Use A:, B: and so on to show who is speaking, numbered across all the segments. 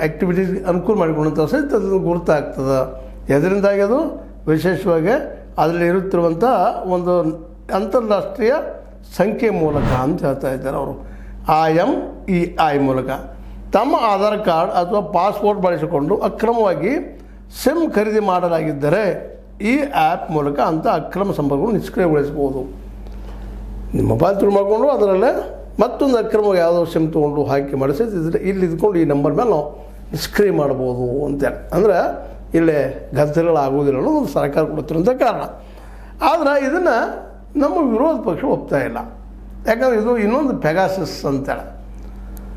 A: Activities ಅನುಕೂಲ ಮಾಡಿಕೊಂಡಂಥ ಸಹಿತ ಅದನ್ನು ಗುರುತಾಗ್ತದೆ. ಇದರಿಂದಾಗಿ ಅದು ವಿಶೇಷವಾಗಿ ಅದರಲ್ಲಿ ಇರುತ್ತಿರುವಂಥ ಒಂದು ಅಂತಾರಾಷ್ಟ್ರೀಯ ಸಂಖ್ಯೆ ಮೂಲಕ ಅಂತ ಹೇಳ್ತಾ ಇದ್ದಾರೆ ಅವರು. IMEI ಮೂಲಕ ತಮ್ಮ ಆಧಾರ್ ಕಾರ್ಡ್ ಅಥವಾ ಪಾಸ್ಪೋರ್ಟ್ ಬಳಸಿಕೊಂಡು ಅಕ್ರಮವಾಗಿ ಸಿಮ್ ಖರೀದಿ ಮಾಡಲಾಗಿದ್ದರೆ ಈ ಆ್ಯಪ್ ಮೂಲಕ ಅಂಥ ಅಕ್ರಮ ಸಂಪರ್ಕಗಳು ನಿಷ್ಕ್ರಿಯಗೊಳಿಸ್ಬೋದು. ನಿಮ್ಮ ಮೊಬೈಲ್ ತುಳು ಮಾಡಿಕೊಂಡು ಅದರಲ್ಲೇ ಮತ್ತೊಂದು ಅಕ್ರಮವಾಗಿ ಯಾವುದೋ ಸಿಮ್ ತೊಗೊಂಡು ಹಾಕಿ ಮಾಡಿಸಿದ್ರೆ ಇಲ್ಲಿ ಇದ್ಕೊಂಡು ಈ ನಂಬರ್ ಮೇಲೆ ನಾವು ನಿಷ್ಕ್ರಿಯ ಮಾಡ್ಬೋದು ಅಂತೇಳಿ. ಅಂದರೆ ಇಲ್ಲೇ ಗದ್ದಲಗಳಾಗೋದಿಲ್ಲ ಅನ್ನೋದು ಒಂದು ಸರ್ಕಾರ ಕೊಡುತ್ತಿರೋಂಥ ಕಾರಣ. ಆದರೆ ಇದನ್ನು ನಮ್ಮ ವಿರೋಧ ಪಕ್ಷ ಒಪ್ತಾ ಇಲ್ಲ. ಯಾಕಂದರೆ ಇದು ಇನ್ನೊಂದು ಪೆಗಾಸಸ್ ಅಂತೇಳಿ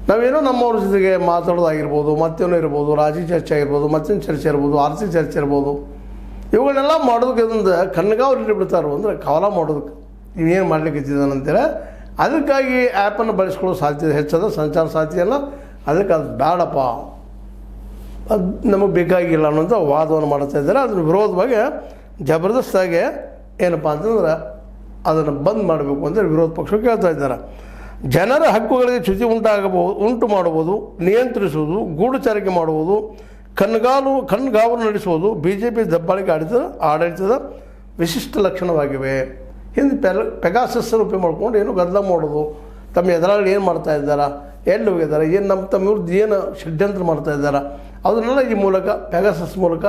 A: ನಾವೇನೋ ನಮ್ಮವ್ರ ಜೊತೆಗೆ ಮಾತಾಡೋದಾಗಿರ್ಬೋದು, ಮತ್ತೇನೋ ಇರ್ಬೋದು, ರಾಜಿ ಚರ್ಚೆ ಆಗಿರ್ಬೋದು, ಮತ್ತೊಂದು ಚರ್ಚೆ ಇರ್ಬೋದು, ಆರ್ಥಿಕ ಚರ್ಚೆ ಇರ್ಬೋದು, ಇವುಗಳನ್ನೆಲ್ಲ ಮಾಡೋದಕ್ಕೆ ಇದೊಂದು ಕಣ್ಗಾವ್ರು ಇಟ್ಟುಬಿಡ್ತಾರೋ ಅಂದರೆ ಕವಲ ಮಾಡೋದಕ್ಕೆ ಇವೇನು ಮಾಡ್ಲಿಕ್ಕೆ ಇದ್ದಿದ್ದಾನಂತೇಳಿ ಅದಕ್ಕಾಗಿ ಆ್ಯಪನ್ನು ಬಳಸ್ಕೊಳ್ಳೋ ಸಾಧ್ಯತೆ ಹೆಚ್ಚದ, ಸಂಚಾರ ಸಾಧ್ಯತೆಯಲ್ಲ. ಅದಕ್ಕೆ ಅದು ಬೇಡಪ್ಪ, ಅದು ನಮಗೆ ಬೇಕಾಗಿಲ್ಲ ಅನ್ನೋಂಥ ವಾದವನ್ನು ಮಾಡ್ತಾ ಇದ್ದಾರೆ. ಅದ್ರ ವಿರೋಧವಾಗಿ ಜಬರ್ದಸ್ತಾಗಿ ಏನಪ್ಪ ಅಂತಂದ್ರೆ ಅದನ್ನು ಬಂದ್ ಮಾಡಬೇಕು ಅಂತೇಳಿ ವಿರೋಧ ಪಕ್ಷ ಕೇಳ್ತಾ ಇದ್ದಾರೆ. ಜನರ ಹಕ್ಕುಗಳಿಗೆ ಚ್ಯುತಿ ಉಂಟು ಮಾಡುವುದು, ನಿಯಂತ್ರಿಸುವುದು, ಗೂಢಚಾರಿಕೆ ಮಾಡುವುದು, ಕಣ್ಗಾವಲು ನಡೆಸುವುದು BJP ದಬ್ಬಾಳಿಕೆ ಆಡಳಿತದ ವಿಶಿಷ್ಟ ಲಕ್ಷಣವಾಗಿವೆ. ಹಿಂದೆ ಪೆಗಾಸಸ್ಸನ್ನು ಉಪಯೋಗ ಮಾಡ್ಕೊಂಡು ಏನು ಗದ್ದಲ ಮಾಡೋದು, ತಮ್ಮ ಎದುರಾಳಿ ಏನು ಮಾಡ್ತಾ ಇದ್ದಾರೆ, ಎಲ್ಲಿ ಹೋಗಿದ್ದಾರೆ, ಏನು ತಮ್ಮ ವಿರುದ್ಧ ಏನು ಷಡ್ಯಂತ್ರ ಮಾಡ್ತಾ ಇದ್ದಾರೆ, ಅದನ್ನೆಲ್ಲ ಈ ಮೂಲಕ ಪೆಗಾಸಸ್ ಮೂಲಕ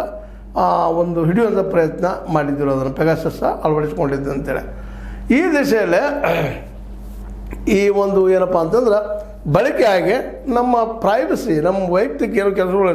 A: ಒಂದು ಹಿಡಿಯುವಂಥ ಪ್ರಯತ್ನ ಮಾಡಿದ್ದರು. ಅದನ್ನು ಪೆಗಾಸಸ್ ಅಳವಡಿಸ್ಕೊಂಡಿದ್ದು ಅಂತೇಳಿ ಈ ದಿಶೆಯಲ್ಲೇ ಈ ಒಂದು ಏನಪ್ಪ ಅಂತಂದ್ರೆ ಬಳಕೆ ಆಗಿ ನಮ್ಮ ಪ್ರೈವಸಿ, ನಮ್ಮ ವೈಯಕ್ತಿಕ ಏನೋ ಕೆಲಸಗಳು